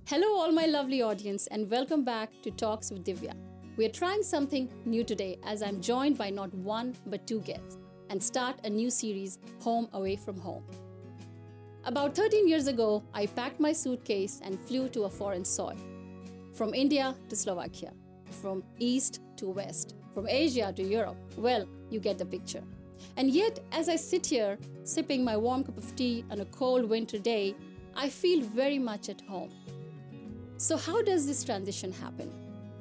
Hello, all my lovely audience, and welcome back to Talks with Divya. We are trying something new today as I'm joined by not one but two guests and start a new series, Home Away from Home. About 13 years ago, I packed my suitcase and flew to a foreign soil. From India to Slovakia, from east to west, from Asia to Europe. Well, you get the picture. And yet, as I sit here sipping my warm cup of tea on a cold winter day, I feel very much at home. So how does this transition happen?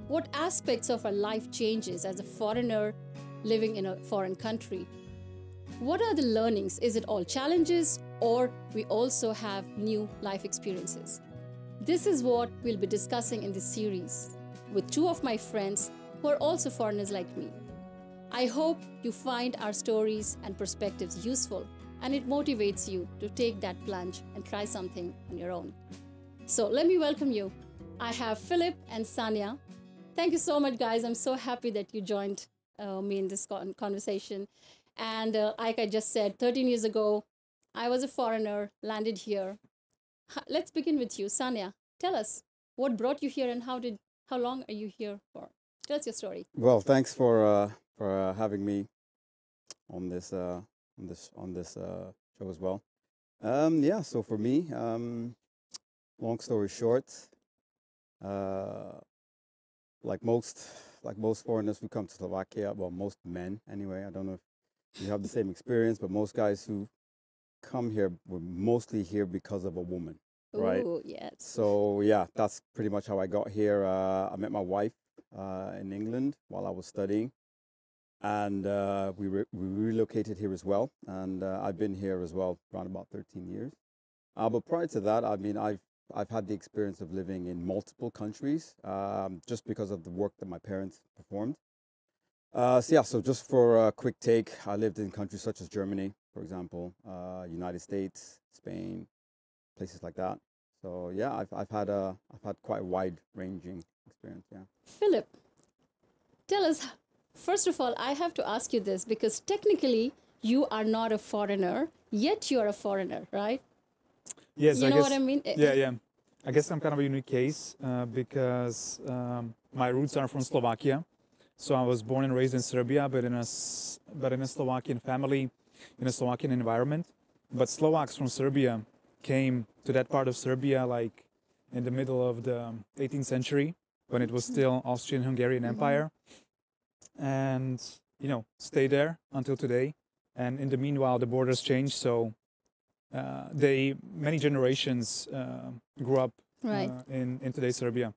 What aspects of our life changes as a foreigner living in a foreign country? What are the learnings? Is it all challenges or we also have new life experiences? This is what we'll be discussing in this series with two of my friends who are also foreigners like me. I hope you find our stories and perspectives useful and it motivates you to take that plunge and try something on your own. So let me welcome you. I have Filip and Sanya. Thank you so much, guys. I'm so happy that you joined me in this conversation. And like I just said, 13 years ago, I was a foreigner, landed here. Let's begin with you, Sanya. Tell us what brought you here and how long are you here for? Tell us your story. Well, thanks for having me on this show as well. Yeah, so for me, long story short, uh, like most foreigners who come to Slovakia, well, most men anyway. I don't know if you have the same experience, but most guys who come here were mostly here because of a woman, right? Oh, yes. So yeah, that's pretty much how I got here. I met my wife in England while I was studying, and we relocated here as well. And I've been here as well around about 13 years. But prior to that, I mean, I've had the experience of living in multiple countries just because of the work that my parents performed. So yeah, so just for a quick take, I lived in countries such as Germany, for example, United States, Spain, places like that. So yeah, I've had quite a wide ranging experience. Yeah. Philip, tell us, first of all, I have to ask you this because technically you are not a foreigner, yet you're a foreigner, right? Yes, You I know what guess. I mean? Yeah. I guess I'm kind of a unique case because my roots are from Slovakia. So I was born and raised in Serbia, but in a Slovakian family, in a Slovakian environment. But Slovaks from Serbia came to that part of Serbia like in the middle of the 18th century when it was still Austrian-Hungarian Empire, and stay there until today. And in the meanwhile, the borders changed, so they many generations grew up Right. in today's Serbia.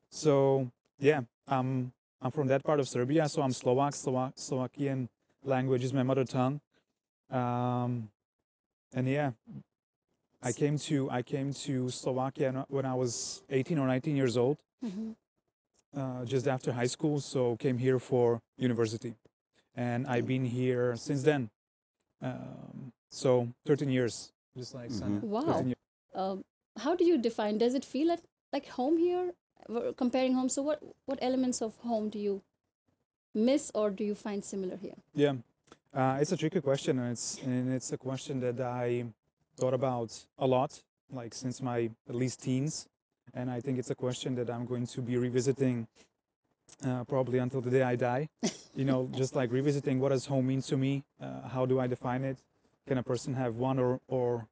So yeah, I'm from that part of Serbia, so I'm Slovak. Slovakian language is my mother tongue, um, and yeah, I came to Slovakia when I was 18 or 19 years old, just after high school. So came here for university, and I've been here since then. So 13 years, just like Sana. Wow. 13 years. How do you define? Does it feel like home here? Comparing home, so what elements of home do you miss or do you find similar here? Yeah, it's a tricky question, and it's a question that I thought about a lot, like since my at least teens, and I think it's a question that I'm going to be revisiting probably until the day I die. Just like revisiting what does home mean to me? How do I define it? Can a person have one or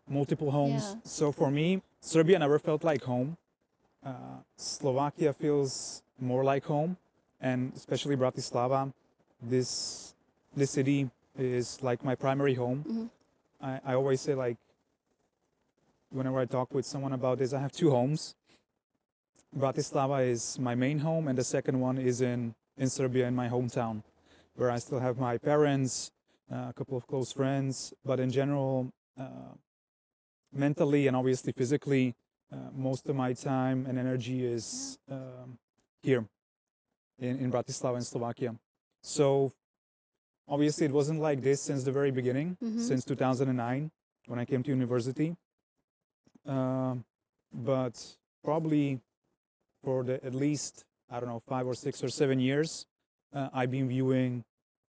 multiple homes? Yeah. So for me, Serbia never felt like home. Slovakia feels more like home, and especially Bratislava. This city is like my primary home. I always say, like, whenever I talk with someone about this, I have two homes. Bratislava is my main home, and the second one is in Serbia, in my hometown, where I still have my parents, a couple of close friends, but in general, mentally and obviously physically, most of my time and energy is here in Bratislava in Slovakia. So obviously it wasn't like this since the very beginning, since 2009 when I came to university. But probably for the at least, I don't know, 5 or 6 or 7 years, I've been viewing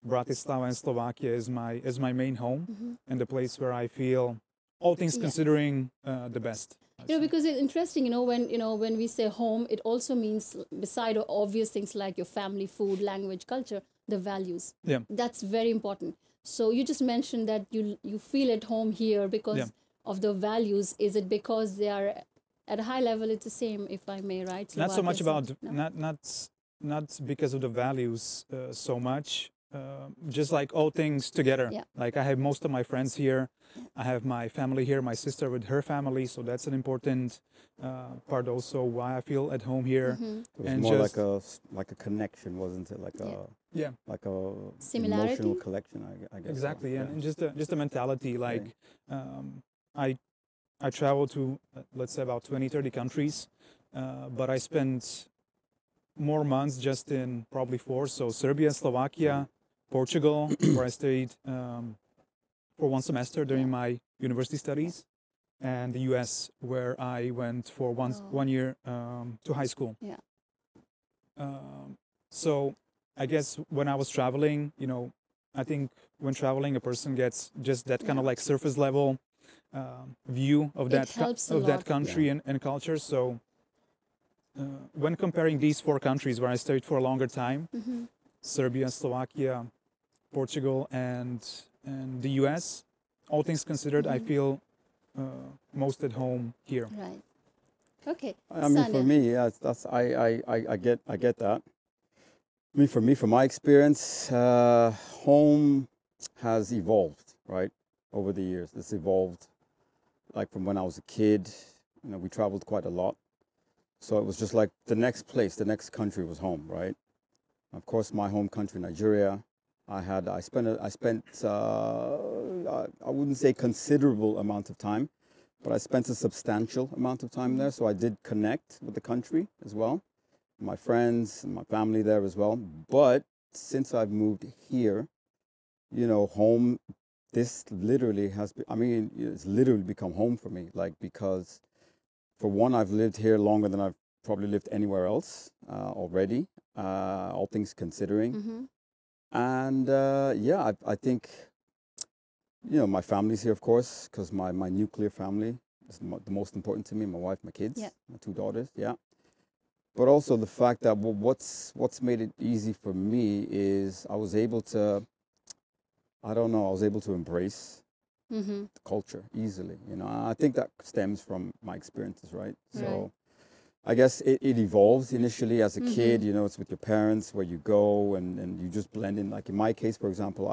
Bratislava and Slovakia as my main home and the place where I feel, all things Yeah. considering, the best. Because it's interesting, when we say home, it also means, beside obvious things like your family, food, language, culture, the values. Yeah. That's very important. So you just mentioned that you feel at home here because Yeah. of the values. Is it because they are at a high level? It's the same, if I may, right? Not so much Slovakia, about not because of the values so much. Just like all things together. Yeah. Like I have most of my friends here. I have my family here, my sister with her family, so that's an important part also why I feel at home here. It was more like a connection, wasn't it? Like Yeah. like a Similarity? emotional connection, I guess. Exactly, so. and just a mentality. Like I travel to let's say about 20-30 countries, but I spent more months just in probably 4. So Serbia, Slovakia, Portugal, where I stayed for 1 semester during my university studies, and the US, where I went for one year to high school. Yeah. So I guess when I was traveling, I think when traveling, a person gets just that kind of like surface level view of that country and culture. So when comparing these 4 countries where I stayed for a longer time, Serbia, Slovakia, Portugal, and the US, all things considered, I feel most at home here. Right. Okay. I mean, for me, I get that. I mean, for me, from my experience, home has evolved, right, over the years. It's evolved, like from when I was a kid. We traveled quite a lot, so it was just like the next place, the next country was home, right? Of course, my home country, Nigeria. I spent I wouldn't say considerable amount of time, but I spent a substantial amount of time there. So I did connect with the country as well, my friends and my family there as well. But since I've moved here, home, this literally has been, I mean, it's literally become home for me. Like, because for one, I've lived here longer than I've probably lived anywhere else already, all things considering. And I think, my family's here, of course, because my nuclear family is the most important to me, my wife, my kids, my 2 daughters, But also the fact that what's made it easy for me is I was able to embrace the culture easily. I think that stems from my experiences, right? So I guess it evolves initially as a kid, it's with your parents where you go and you just blend in. Like in my case, for example,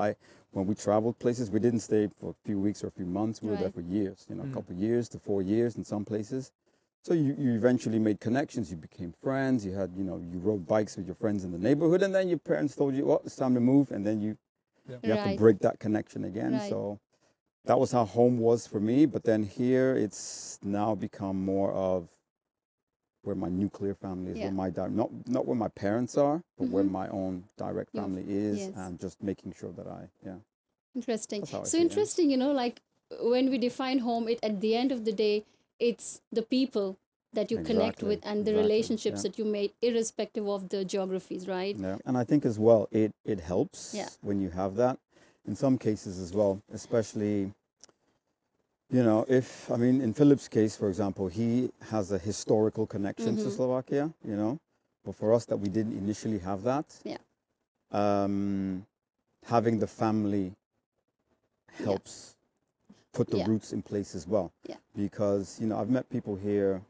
when we traveled places, we didn't stay for a few weeks or a few months. We were there for years, a couple of years to 4 years in some places. So you eventually made connections, you became friends, you had, you rode bikes with your friends in the neighborhood, and then your parents told you, well, it's time to move, and then you have to break that connection again. Right. So that was how home was for me. But then here, it's now become more of where my nuclear family is, where my not where my parents are, but where my own direct family is, and just making sure that Interesting. So interesting, like when we define home, at the end of the day, it's the people that you connect with and the relationships that you made, irrespective of the geographies, right? Yeah, and I think as well, it helps when you have that. In some cases as well, especially, in Filip's case, for example, he has a historical connection to Slovakia, but for us that we didn't initially have that, having the family helps put the roots in place as well. Yeah. Because, I've met people here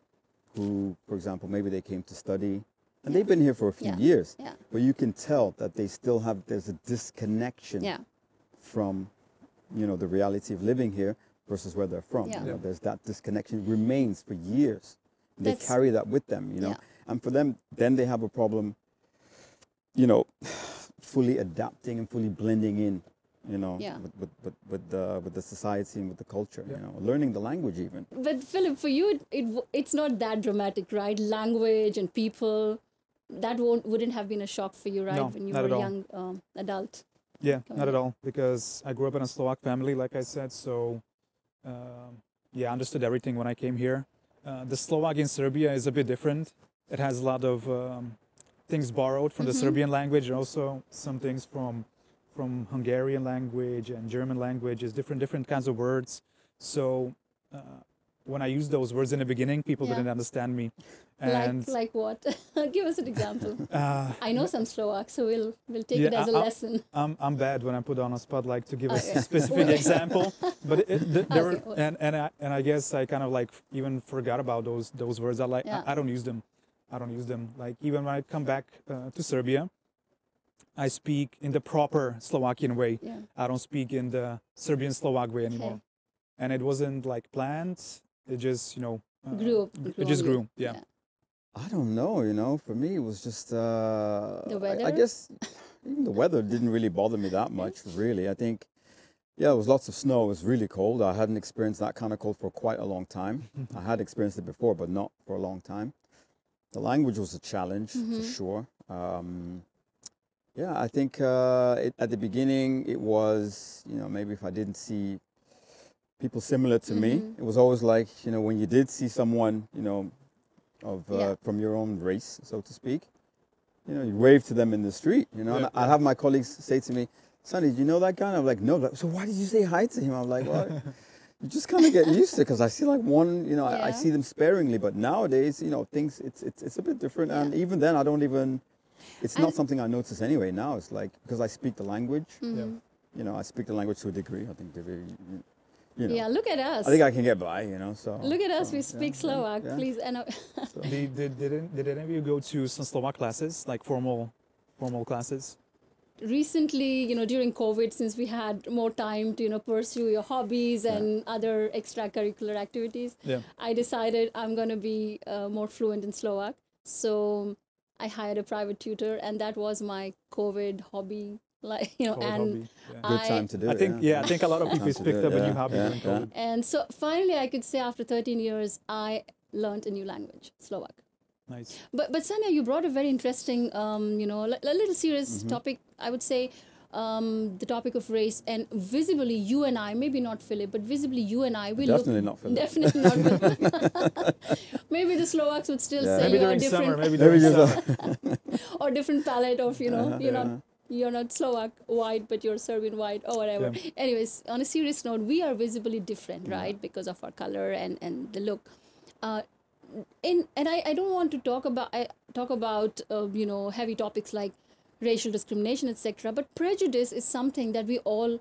who, for example, maybe they came to study and they've been here for a few years, but you can tell that they still there's a disconnection from, the reality of living here versus where they're from. There's that disconnection remains for years. They carry that with them, and for them, then they have a problem, fully adapting and fully blending in, with the society and with the culture, learning the language even. But Filip, for you, it's not that dramatic, right? Language and people, that wouldn't have been a shock for you, right? No, when you not were a at all. young adult. Yeah, not at all, because I grew up in a Slovak family, like I said, so I understood everything when I came here. The Slovak in Serbia is a bit different. It has a lot of things borrowed from the Serbian language, and also some things from Hungarian language and German language, is different kinds of words. So when I used those words in the beginning, people Yeah. didn't understand me. And Like what? Give us an example. I know some Slovak, so we'll take it yeah, as a lesson. I'm bad when I put on a spot like to give a Okay. specific example, but there Okay. were, and I guess I kind of like even forgot about those words. Yeah. I don't use them. I don't use them. Like even when I come back to Serbia, I speak in the proper Slovakian way. Yeah. I don't speak in the Serbian Slovak way anymore. Okay. And it wasn't like planned. It just Grew it just on you. grew. Yeah. I don't know, for me it was just, The weather? I guess even the weather didn't really bother me that much, really. I think, yeah, it was lots of snow. It was really cold. I hadn't experienced that kind of cold for quite a long time. I had experienced it before, but not for a long time. The language was a challenge, for sure. Yeah, I think at the beginning it was, maybe if I didn't see people similar to me, it was always like, when you did see someone, from your own race, so to speak, you wave to them in the street, and I'd have my colleagues say to me, Sonny, do you know that guy? And I'm like, no. So why did you say hi to him? I'm like, well, you just kind of get used to it because I see like one, I see them sparingly, but nowadays, things, it's a bit different. Yeah. And even then I don't even, it's not something I notice anyway now. It's like, because I speak the language, I speak the language to a degree. I think, Divya, Yeah, look at us. I think I can get by, so. Look at us. so, We speak Slovak. yeah. Please. And Did any of you go to some Slovak classes, like formal classes? recently, during COVID, since we had more time to, pursue your hobbies and other extracurricular activities, I decided I'm going to be more fluent in Slovak. So I hired a private tutor, and that was my COVID hobby. Hobby, Good time to do I it. think I think a lot of people Time to picked do up it, a new yeah, hobby yeah, during yeah. COVID. And so finally, I could say after 13 years, I learned a new language, Slovak. Nice. But Sanya, you brought a very interesting, a little serious topic. I would say the topic of race, and visibly you and I, maybe not Filip, but visibly you and I, we Definitely look not Filip. definitely not Filip. Maybe the Slovaks would still say Maybe you're during different, summer. Maybe during summer. or different palette of you're not Slovak white, but you're Serbian white or whatever. Yeah. Anyways, on a serious note, we are visibly different, right, because of our color and the look. I don't want to talk about heavy topics like racial discrimination, etc. But prejudice is something that we all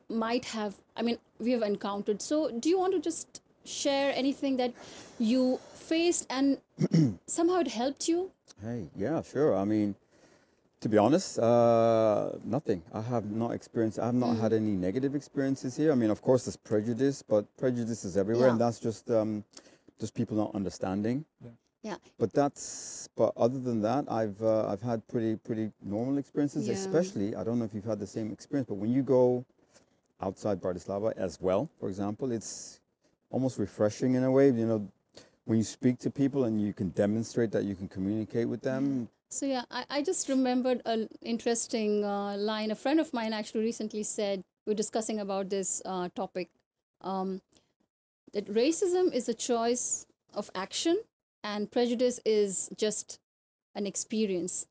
might have. I mean, we have encountered. So, do you want to just share anything that you faced and somehow it helped you? Hey, yeah, sure. I mean, to be honest, nothing. I have not had any negative experiences here. I mean, of course, there's prejudice, but prejudice is everywhere, and that's just people not understanding. Yeah. But other than that, I've had pretty normal experiences. Yeah. Especially, I don't know if you've had the same experience, but when you go outside Bratislava as well, for example, it's almost refreshing in a way. When you speak to people and you can demonstrate that you can communicate with them. So yeah, I just remembered an interesting line. A friend of mine actually recently said, we're discussing about this topic, that racism is a choice of action and prejudice is just an experience,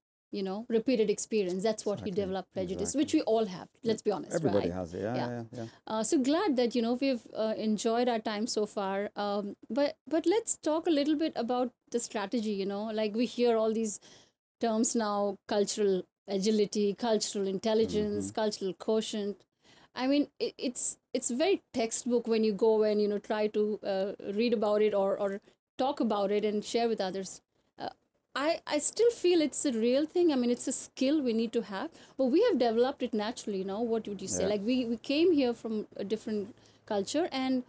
repeated experience. That's what you develop prejudice, which we all have. Let's be honest, Everybody right? has it, yeah. So glad that, we've enjoyed our time so far. But let's talk a little bit about the strategy, like we hear all these terms now: cultural agility, cultural intelligence, cultural quotient. I mean, it's very textbook when you go and try to read about it or talk about it and share with others. I still feel it's a real thing. I mean, it's a skill we need to have, but we have developed it naturally. What would you say? Yeah. Like we came here from a different culture, and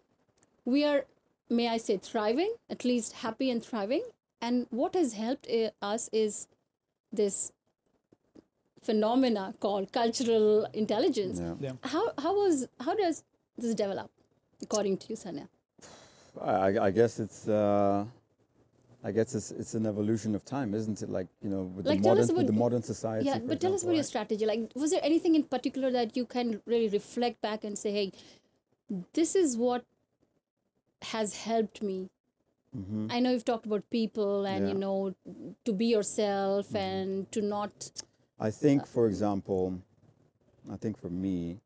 we are, may I say, thriving, at least happy and thriving. And what has helped us is this phenomena called cultural intelligence. Yeah. How does this develop, according to you, Sanya? I guess it's an evolution of time, isn't it? Like, with the modern society. Yeah, but tell us about your strategy. Like, was there anything in particular that you can really reflect back and say, hey, this is what has helped me? I know you've talked about people and, to be yourself and to not... I think, for example, for me,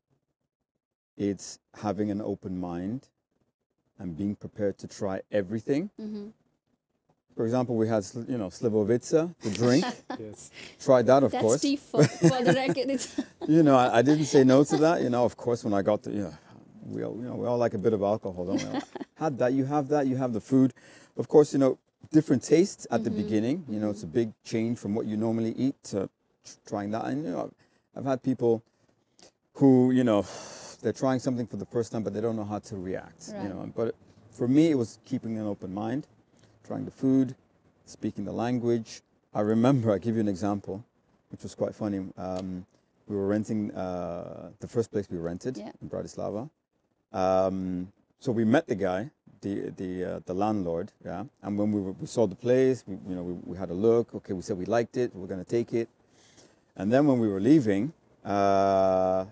it's having an open mind and being prepared to try everything. Mm-hmm. For example, we had, slivovica, the drink. Yes. Tried that, of That's course. Steve for the record. It's I didn't say no to that. Of course, when I got to, we all like a bit of alcohol, don't we? Had that, you have the food. Of course, different tastes at the beginning. It's a big change from what you normally eat to trying that. And, I've had people who, they're trying something for the first time, but they don't know how to react, Right. But for me, it was keeping an open mind, trying the food, speaking the language. I remember, I'll give you an example, which was quite funny. We were renting, the first place we rented in Bratislava. So we met the guy, the landlord, and when we saw the place, we had a look. Okay, we said we liked it, we're going to take it. And then when we were leaving, my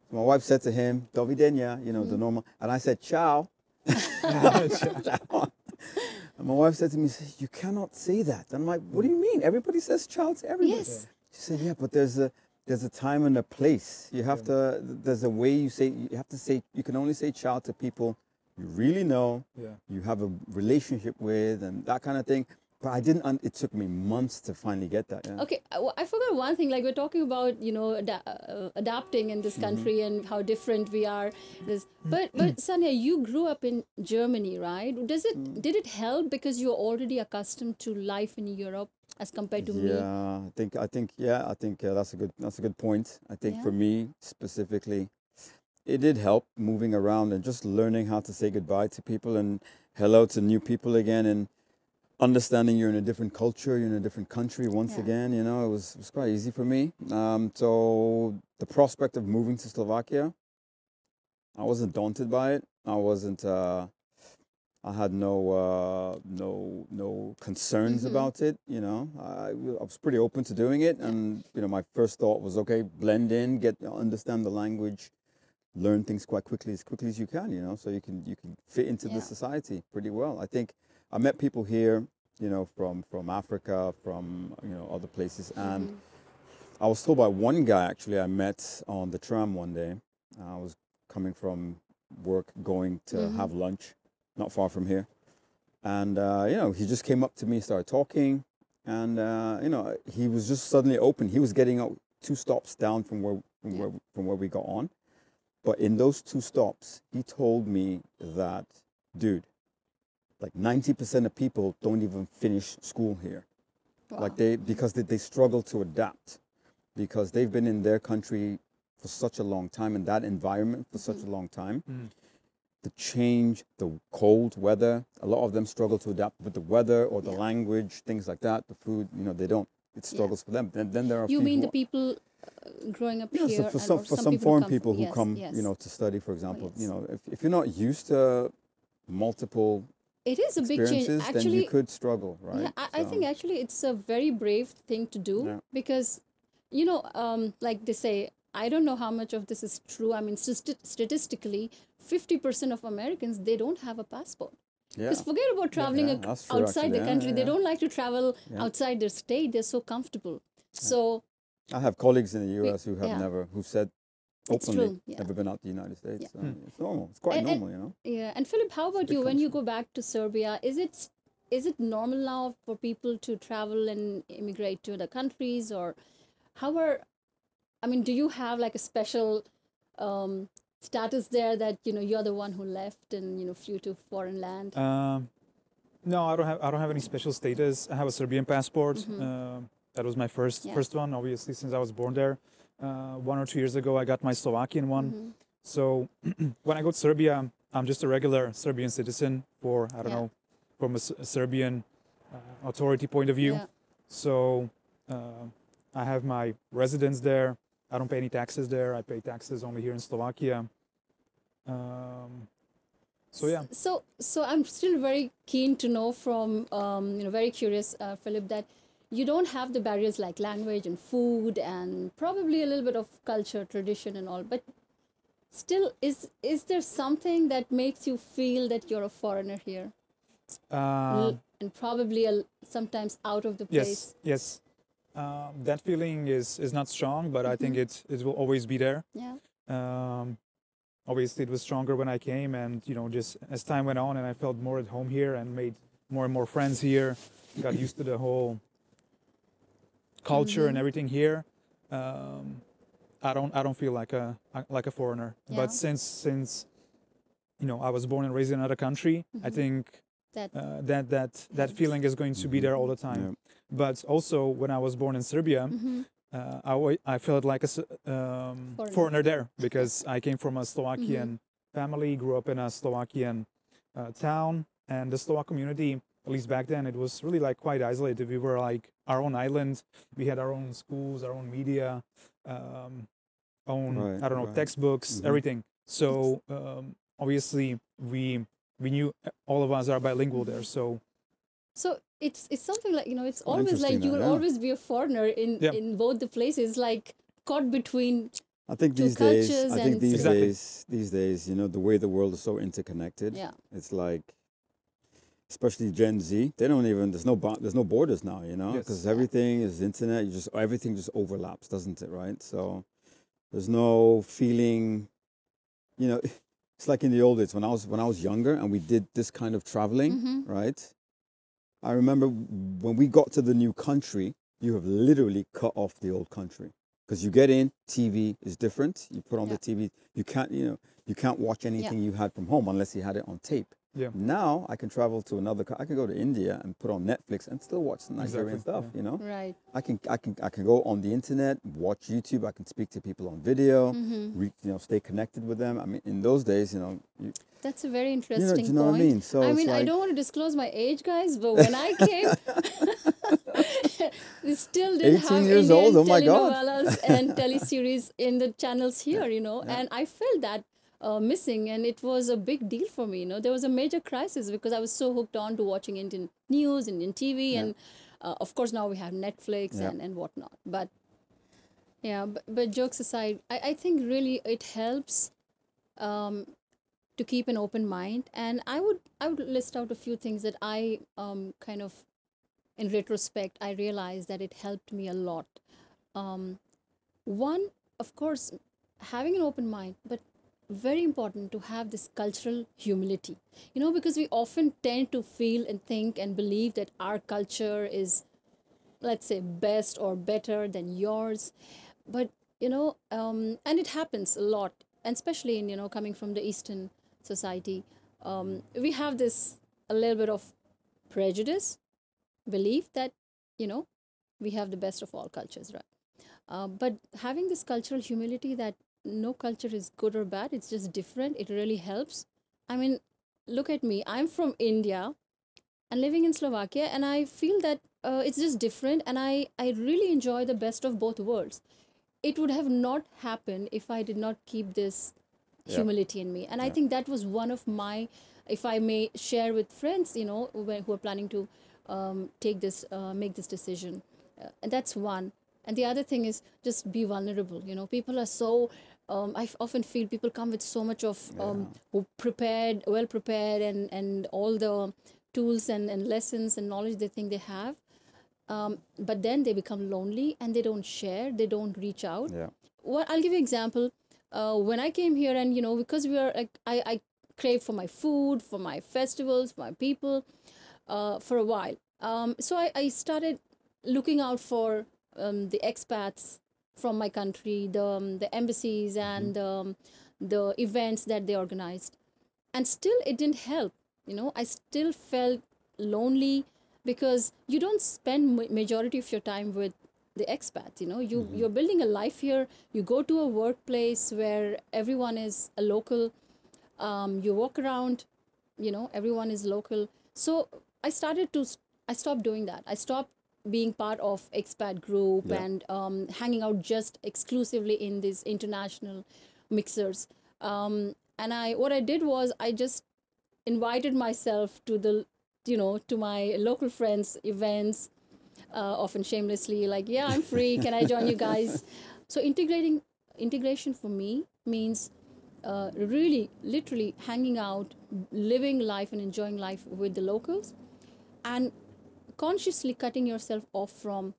wife said to him, "Do widzenia," the normal, and I said, "Ciao." And my wife said to me, "You cannot say that." And I'm like, "What do you mean? Everybody says ciao to everybody." Yes. She said, "Yeah, but there's a time and a place. You have to. There's a way you say. You have to say. You can only say ciao to people you really know, you have a relationship with, and that kind of thing." But I didn't. It took me months to finally get that. Yeah. Okay, I forgot one thing. Like we're talking about, adapting in this country and how different we are. But Sanya, you grew up in Germany, right? Did it help because you're already accustomed to life in Europe as compared to me? Yeah, I think that's a good point. I think for me specifically, it did help moving around and just learning how to say goodbye to people and hello to new people again, and understanding you're in a different culture, you're in a different country once again. It was quite easy for me. So the prospect of moving to Slovakia, I wasn't daunted by it. I wasn't. I had no concerns about it. I was pretty open to doing it, and my first thought was, okay, blend in, understand the language, learn things quite quickly as you can. So you can fit into the society pretty well. I think I met people here, from Africa, from other places, and I was told by one guy actually I met on the tram one day. I was coming from work, going to have lunch, not far from here, and he just came up to me, started talking, and he was just suddenly open. He was getting out 2 stops down from where we got on, but in those 2 stops, he told me that, dude, like 90% of people don't even finish school here. Wow. Like because they struggle to adapt, because they've been in their country for such a long time, in that environment for such a long time. The change, the cold weather, a lot of them struggle to adapt with the weather or the language, things like that. The food, they don't. It struggles for them. Then there are. You mean the people growing up here? So for some foreign people who come, to study, for example, if you're not used to multiple it is a big change. Actually, then you could struggle, right? Yeah, I think actually it's a very brave thing to do because, like they say, I don't know how much of this is true. I mean, statistically, 50% of Americans, they don't have a passport. Because forget about traveling outside the country. They don't like to travel outside their state. They're so comfortable. So I have colleagues in the U.S. who have who said openly, true, never been out the United States. So it's normal. It's quite normal, Yeah. And Filip, how about you? When you go back to Serbia, is it normal now for people to travel and immigrate to other countries, or do you have like a special status there that you're the one who left and flew to foreign land? No, I don't have any special status. I have a Serbian passport. That was my first one, obviously, since I was born there. 1 or 2 years ago, I got my Slovakian one. So when I go to Serbia, I'm just a regular Serbian citizen for, I don't know, from a Serbian authority point of view. So I have my residence there. I don't pay any taxes there. I pay taxes only here in Slovakia. So yeah. So I'm still very keen to know from, very curious, Filip, that you don't have the barriers like language and food and probably a little bit of culture, tradition and all, but still, is there something that makes you feel that you're a foreigner here? And probably sometimes out of the place? Yes. That feeling is not strong, but I think it will always be there. Yeah. obviously it was stronger when I came, and just as time went on and I felt more at home here and made more and more friends here, got used to the whole culture and everything here. I don't feel like a foreigner. Yeah. But since I was born and raised in another country, I think That that feeling is going to be there all the time. Yeah. But also when I was born in Serbia, I felt like a foreigner there because I came from a Slovakian family, grew up in a Slovakian town, and the Slovak community, at least back then, it was really like quite isolated. We were like our own island. We had our own schools, our own media, own textbooks, everything. So obviously we knew all of us are bilingual there. So it's something like it's quite always like interesting you that, will yeah. always be a foreigner in both the places, like caught between. I think Two these days, cultures I think and- these Exactly. these days, the way the world is so interconnected. Yeah. It's like, especially Gen Z, they don't even. There's no borders now. Yes. Because everything is internet. Everything just overlaps, doesn't it? Right. So there's no feeling. It's like in the old days when I was younger and we did this kind of traveling, right? I remember when we got to the new country, you have literally cut off the old country. Because you get in, TV is different. You put on the TV, you can't watch anything you had from home unless you had it on tape. Yeah. Now I can travel to I can go to India and put on Netflix and still watch the Nigerian Exactly, stuff. Right. I can go on the internet, watch YouTube. I can speak to people on video, stay connected with them. I mean, in those days, That's a very interesting do you know point. what I mean? So I it's mean, I like- don't want to disclose my age, guys, but when I came, we still didn't 18 have years Indian old? Oh my God. telenovelas and teleseries in the channels here, and I felt that missing, and it was a big deal for me. There was a major crisis because I was so hooked on to watching Indian news, Indian TV, and of course now we have Netflix and whatnot. But yeah, but jokes aside, I think really it helps to keep an open mind, and I would list out a few things that I kind of, in retrospect, I realized that it helped me a lot. One, of course, having an open mind, but very important to have this cultural humility, because we often tend to feel and think and believe that our culture is, let's say, best or better than yours. But, and it happens a lot, and especially in, coming from the Eastern society, we have this a little bit of prejudice, belief that, we have the best of all cultures, right? But having this cultural humility that no culture is good or bad, it's just different, it really helps. I mean, look at me, I'm from India and living in Slovakia, and I feel that it's just different, and I really enjoy the best of both worlds. It would have not happened if I did not keep this humility in me. And I think that was one of my, if I may share with friends, who are planning to make this decision. And that's one. And the other thing is just be vulnerable. People are so, I often feel people come with so much of well prepared, and all the tools and lessons and knowledge they think they have. But then they become lonely and they don't share, they don't reach out. Yeah. Well, I'll give you an example. When I came here, and because we are like, I crave for my food, for my festivals, for my people, for a while. So I started looking out for the expats from my country, the embassies and the events that they organized, and still it didn't help. I still felt lonely because you don't spend majority of your time with the expats. You're building a life here. You go to a workplace where everyone is a local. You walk around, everyone is local. So I stopped doing that. I stopped being part of expat group and hanging out just exclusively in these international mixers. And what I did was I just invited myself to to my local friends' events, often shamelessly, like, yeah, I'm free, can I join you guys? So integration for me means really, literally hanging out, living life and enjoying life with the locals, and consciously cutting yourself off from,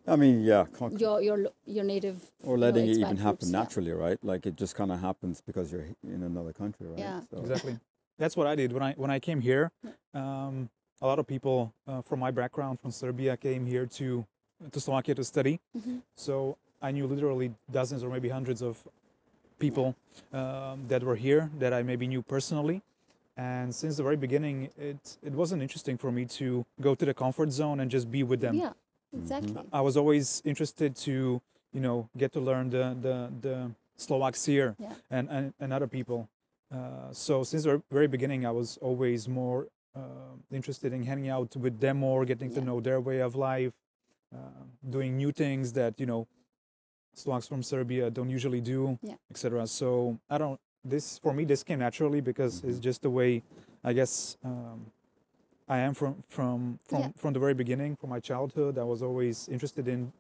I mean, yeah, your native, or letting it expat even happen foods, yeah. naturally, right? Like it just kind of happens because you're in another country, right? Yeah. So, Exactly. That's what I did when I came here. A lot of people from my background from Serbia came here to Slovakia to study. So I knew literally dozens or maybe hundreds of people that were here that I maybe knew personally. And since the very beginning, it wasn't interesting for me to go to the comfort zone and just be with them. Yeah, exactly. I was always interested to, get to learn the Slovaks here Yeah. and other people. So since the very beginning, I was always more interested in hanging out with them more, getting to Yeah. know their way of life, doing new things that Slovaks from Serbia don't usually do, Yeah. etc. So I don't. This for me, this came naturally because it's just the way, I guess, I am from the very beginning, from my childhood. I was always interested in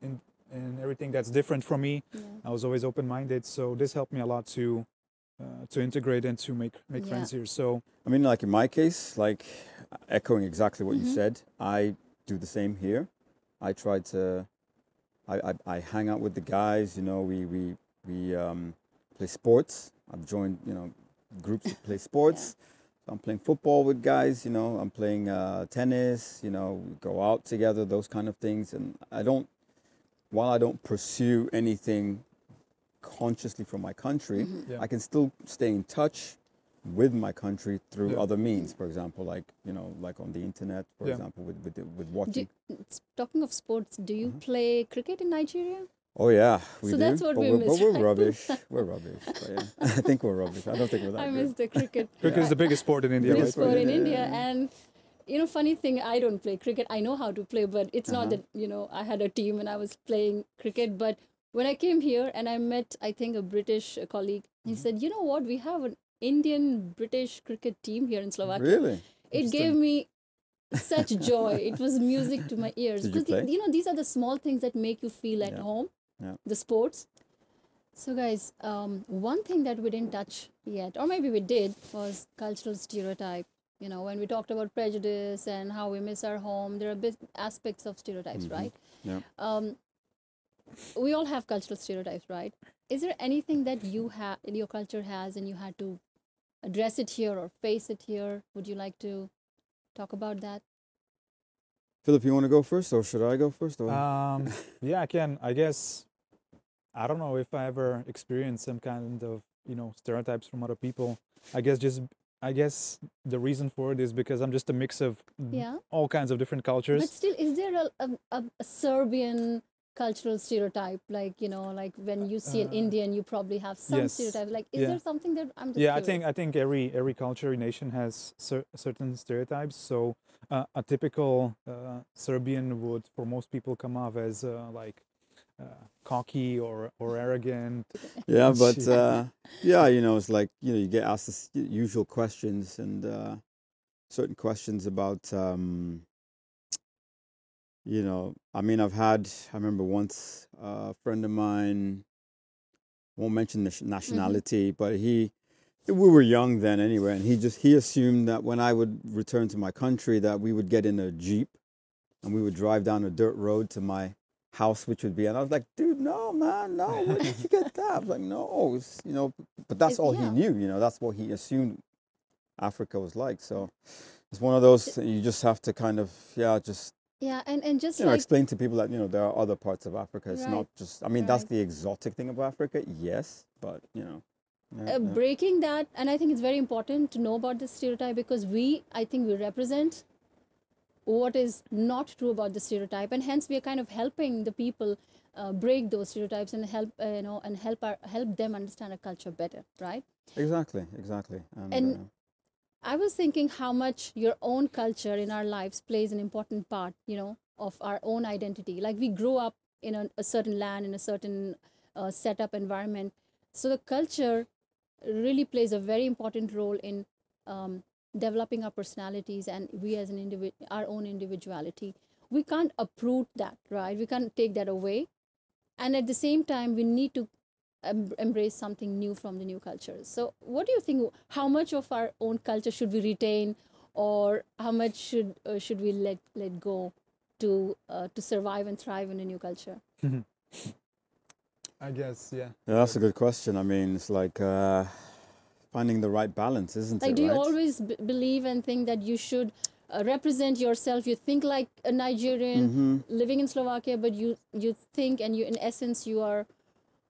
everything that's different from me. Yeah. I was always open-minded, so this helped me a lot to integrate and to make friends here. So I mean, like in my case, like echoing exactly what you said, I do the same here. I try to, I hang out with the guys. We play sports. I've joined groups that play sports. So I'm playing football with guys. I'm playing tennis. We go out together. Those kind of things. And while I don't pursue anything consciously from my country, I can still stay in touch with my country through other means. For example, like on the internet, for example, with watching. Talking of sports, do you play cricket in Nigeria? Oh yeah, we So do. that's what but we we're, missed, but we're right? rubbish. We're rubbish. But yeah. I think we're rubbish. I don't think we're that I good. miss the cricket. cricket is the biggest sport in India, Biggest right? sport in Yeah. India, and funny thing, I don't play cricket. I know how to play, but it's not that I had a team and I was playing cricket. But when I came here and I met, I think, a British colleague, he said, "You know what? We have an Indian British cricket team here in Slovakia." Really? It gave me such joy. It was music to my ears. Did you Because play? these are the small things that make you feel at home. Yeah. The sports. So guys, one thing that we didn't touch yet, or maybe we did, was cultural stereotype. When we talked about prejudice and how we miss our home, there are big aspects of stereotypes, right? Yeah. We all have cultural stereotypes, right? Is there anything that your culture has and you had to address it here or face it here? Would you like to talk about that? Philip, you want to go first, or should I go first? Or? Yeah, I can. I guess I don't know if I ever experienced some kind of stereotypes from other people. I guess the reason for it is because I'm just a mix of all kinds of different cultures. But still, is there a Serbian cultural stereotype? Like when you see an Indian, you probably have some Yes. stereotypes. Like, is there something that I'm just Yeah, curious? I think every culture, nation has certain stereotypes. So a typical Serbian would, for most people, come off as cocky or arrogant. Yeah, but it's like you get asked the usual questions and certain questions about I remember once a friend of mine, won't mention the nationality, but we were young then anyway, and he assumed that when I would return to my country that we would get in a Jeep and we would drive down a dirt road to my house, which would be, and I was like, dude, no, man, no, where did you get that? I was like, no, but that's all he knew, that's what he assumed Africa was like. So it's one of those, you just have to kind of, and just explain to people that, there are other parts of Africa. It's not just, that's Right. the exotic thing about Africa, yes, but, breaking that, and I think it's very important to know about this stereotype because I think we represent what is not true about the stereotype, and hence we are kind of helping the people break those stereotypes and help help them understand a culture better, right? Exactly. And I was thinking how much your own culture in our lives plays an important part, of our own identity. Like we grow up in a certain land, in a certain setup environment. So the culture really plays a very important role in developing our personalities and we as our own individuality. We can't uproot that, right? We can't take that away. And at the same time, we need to embrace something new from the new cultures. So what do you think, how much of our own culture should we retain or how much should we let go? to survive and thrive in a new culture? I guess, yeah. Yeah, that's a good question. I mean, it's like finding the right balance, isn't Like, it? do you Right? always believe and think that you should represent yourself? You think like a Nigerian living in Slovakia, but you think and you, in essence, you are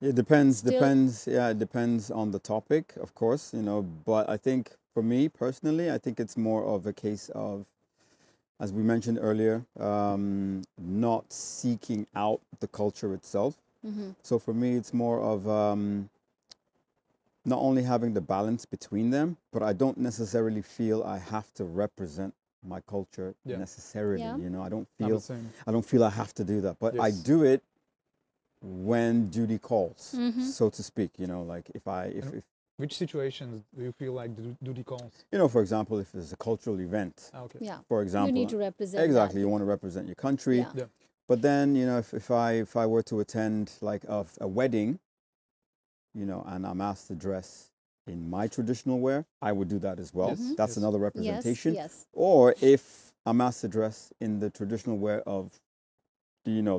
It depends. Still- Depends. Yeah, it depends on the topic, of course. You know, but I think for me personally, I think it's more of a case of, as we mentioned earlier, not seeking out the culture itself. So for me, it's more of not only having the balance between them, but I don't necessarily feel I have to represent my culture Yeah. necessarily. Yeah. You know, I don't I'm feel the same. I don't feel I have to do that, but I Yes. do it when duty calls, so to speak. You know, like if Which situations do you feel like duty calls? you know, for example, if there's a cultural event, Ah, okay. yeah. for example, you need to represent exactly, that. you want to represent your country. Yeah. Yeah. But then, you know, if I were to attend like a wedding, you know, and I'm asked to dress in my traditional wear, I would do that as well. Yes. That's Yes. another Yes. representation. Yes. Or if I'm asked to dress in the traditional wear of, you know,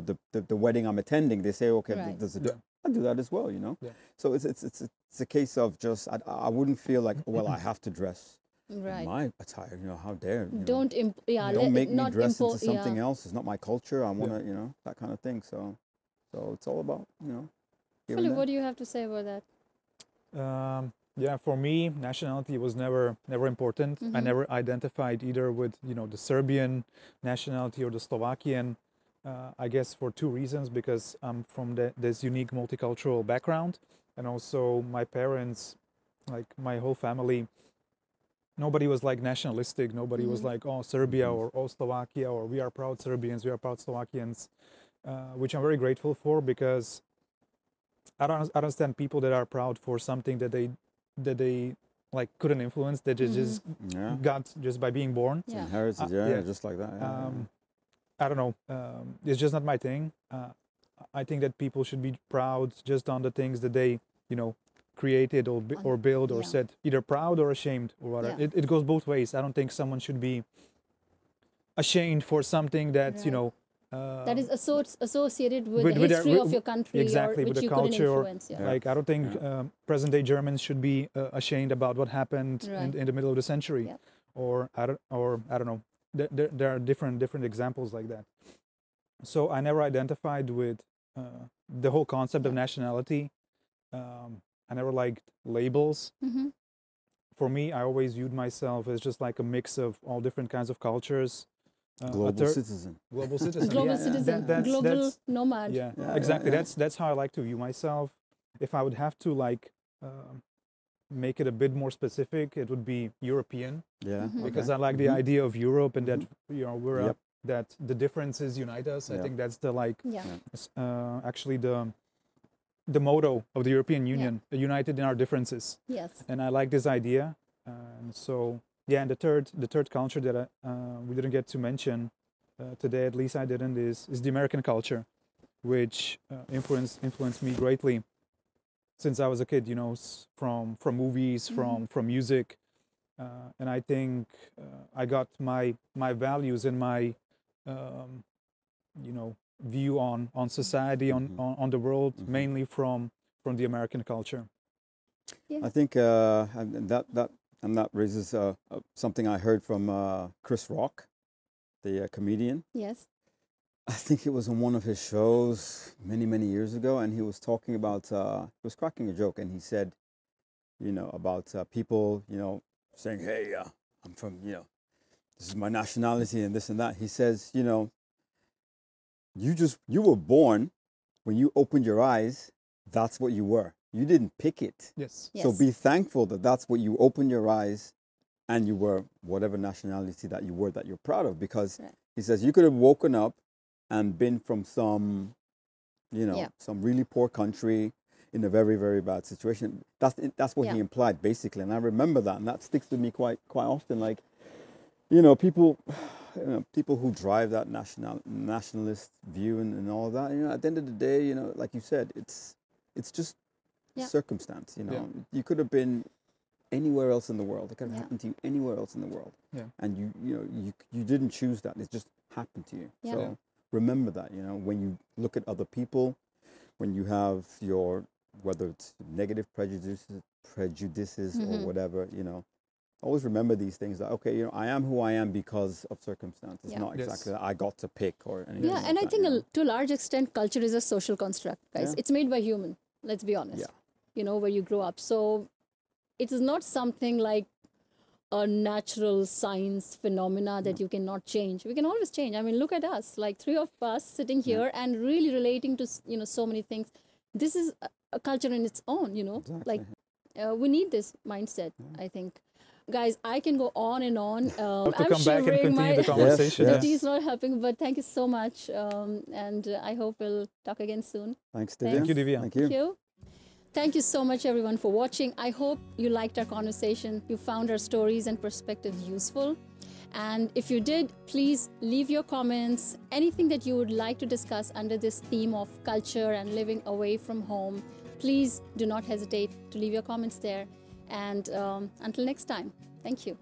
the wedding I'm attending, they say, okay, Right. there's a Yeah. I'll do that as well, you know. Yeah. So it's a case of just I wouldn't feel like, well, I have to dress in Right. my attire. You know, how dare you know, Don't don't let- make me not dress into impose. something Yeah. else. It's not my culture. I want to, you know, that kind of thing. So it's all about, you know. here and Philip, there. what do you have to say about that? Yeah, for me, nationality was never important. I never identified either with, you know, the Serbian nationality or the Slovakian. I guess for two reasons, because I'm from this unique multicultural background, and also my parents, like my whole family, nobody was like nationalistic. Nobody was like, oh, Serbia or oh, Slovakia, or we are proud Serbians, we are proud Slovakians, which I'm very grateful for, because I don't understand people that are proud for something that they like couldn't influence, that they just Yeah. got just by being born. Yeah. Inherited, yeah. just like that. Yeah, I don't know. It's just not my thing. I think that people should be proud just on the things that they, you know, created or build or yeah. said, either proud or ashamed or whatever. Yeah. It goes both ways. I don't think someone should be ashamed for something that, you Right. know, That is associated with, with the their- history of with- your country, exactly, or with which the you couldn't culture. influence. Yeah. Like, I don't think present day Germans should be ashamed about what happened Right. in the middle of the century, Yeah. or I don't know. There are different examples like that. So I never identified with the whole concept of nationality. I never liked labels. For me, I always viewed myself as just like a mix of all different kinds of cultures. global citizen. Global citizen. Global Yeah, citizen, that's- global nomad. Yeah, Yeah, exactly. yeah. That's how I like to view myself. If I would have to like make it a bit more specific, it would be European, Yeah. because okay. I like the idea of Europe, and that, you know, Yep. that the differences unite us. I Yep. think that's the like Yeah. actually the motto of the European Union, united in our differences. Yes. And I like this idea. And so, yeah, and the third culture that we didn't get to mention today, at least I didn't, is the American culture, which influenced me greatly since I was a kid. You know, from movies, from music, and I think I got my values and my you know, view on society, on the world, mainly from the American culture. I think and that raises something I heard from Chris Rock, the comedian. Yes. I think it was on one of his shows many years ago, and he was talking about he was cracking a joke, and he said, you know, about people, you know, saying, hey, I'm from, you know, this is my nationality and this and that. He says, you know, you were born, when you opened your eyes, that's what you were. You didn't pick it. Yes. Yes. So be thankful that that's what you opened your eyes, and you were whatever nationality that you were, that you're proud of. Because Right. he says you could have woken up and been from some, you know, Yeah. some really poor country in a very bad situation. That's what Yeah. he implied basically, and I remember that, and that sticks with me quite often. Like, you know, people who drive that nationalist view and all of that. You know, at the end of the day, you know, like you said, it's just Yeah. circumstance. You know, Yeah. you could have been anywhere else in the world. It could have Yeah. happened to you anywhere else in the world. Yeah. And you know, you didn't choose that. It just happened to you. Yeah. So remember that, you know, when you look at other people, when you have your, whether it's negative prejudices or whatever, you know, always remember these things that, okay, you know, I am who I am because of circumstances, Yeah. not Yes. exactly that I got to pick or anything. Yeah, like and I that, think you know. to a large extent, culture is a social construct, guys. Yeah. It's made by human. Let's be honest. Yeah. You know, where you grow up. So it is not something like a natural science phenomena that you cannot change. We can always change. I mean, look at us, like three of us sitting here and really relating to, you know, so many things. This is a culture in its own, you know, Exactly. like we need this mindset, I think. Guys, I can go on and on. Hope to I'm come back and shivering. continue the My conversation. Yes, the tea Yes. is not helping, but thank you so much. And I hope we'll talk again soon. Thanks, Divya. Thanks. Thank you, Divya. Thank you. Thank you. Thank you so much, everyone, for watching. I hope you liked our conversation. You found our stories and perspectives useful. And if you did, please leave your comments, anything that you would like to discuss under this theme of culture and living away from home. Please do not hesitate to leave your comments there. And until next time, thank you.